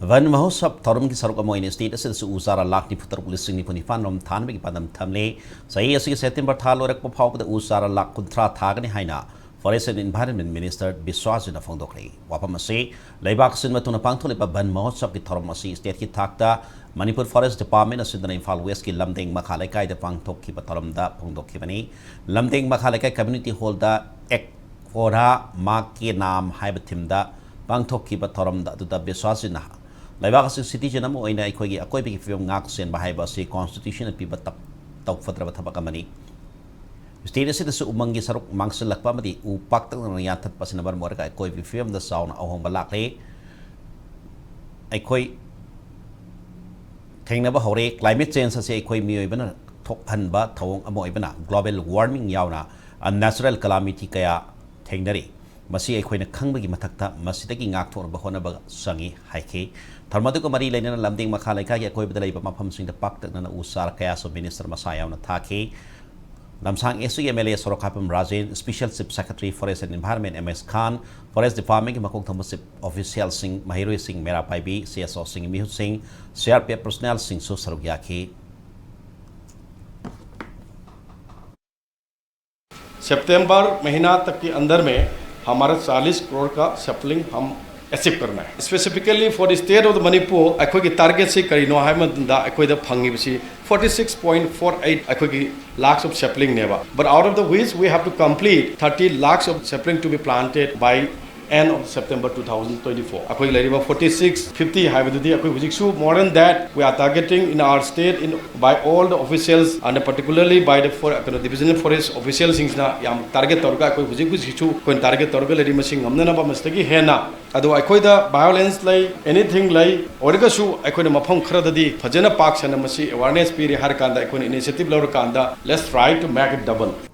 one महोत्सव थौरम की सरुक अमोइन स्टेट असिदसु उसारा लाख निफुतर पुलिसिंग निफुनिफान रोम थानबे की पदम थमले सही असि सेप्टेम्बर था लोरक फाउबद उसारा लाख कुंथ्रा थागने हाइना forest and environment minister Biswajit फोंदोखरे वाफम असे लेबाक सिनमतुना पांगथोलेबा वन महोत्सव की थौरम असी स्टेट की थाकता मणिपुर फॉरेस्ट डिपार्टमेंट असिदना इम्फाल वेस्ट की लमदेंग मखा लेकाइदा पांगथोखिबा थौरमदा फोंदोखिबनी लमदेंग मखा लेकाइ कम्युनिटी हॉलदा एक फोरा मा के नाम हाइब थिमदा पांगथोखिबा थौरमदा अदुदा बिस्वाजिना लेबाक सिटीजन अखोई अकोइबी फिल्म गाक सेन बाहाइबसी कॉन्स्टिट्यूशन पीब तौफद्रब थबक अमनी स्टेट असिदसु उमंगी सरुक मांगसलकपमदी उ पाक्तन याथत्पसिन मरम ओरगा अकोइबी फिल्म द साउन अहोंबा लाखले अखोई थेंगनबा हौरे क्लाइमेट चेंज असे अखोई मियोइबना थोकहनबा थौंग अमोइबना ग्लोबल वार्मिंग यावना अननेचुरल कलामिटी कया थेंगनरी मसी अखोइना खंगबगी मथक्ता मसीदगी गाकथोनबा होनबा संगी हाइखे थर्मदुको मरी लेना लमदिंग मखा लेखागी अकोइबदा लेबा मफमसिंगदा पाक्तना उसार कयासो मिनिस्टर मसा यावना थाखे Lamsang SC MLA Sorokhaibam Rajen special chief secretary forest and environment MS Khan forest department की मकोक थम चीफ ऑफिशियल सिंह महिरोई सिंह मेरा पाइबी सीएसओ सिंह मिहुत सिंह सीआरपीएफ पर्सनल सिंह सु सरुक याखी सितंबर महीना तक के अंदर में हमारा 40 करोड़ का सैपलिंग हम अचीव करना है specifically for the state of the Manipur अखोई की टारगेट से करीनो है मदुदा अखोई द फंगी 46.48 अखोई की lakhs of sapling नेबा but out of the which we have to complete 30 lakhs of sapling to be planted by end of September 2024 अखोई लरिबा 4650 हाइबदुदी अखोई हुजिकसु more than that we are targeting in our state in by all the officials and particularly by the divisional forest officials na yam target torga अखोई हुजिकसु कोन target torga लरि मसिंग हमना बा मस्तगी हेना अदो अखोई the violence लाई anything लाई ओरगसु अखोई न मफम खरददी फजना पाक सन मसी awareness पीरि हर कांदा अखोई initiative लौर कांदा let's try to make it double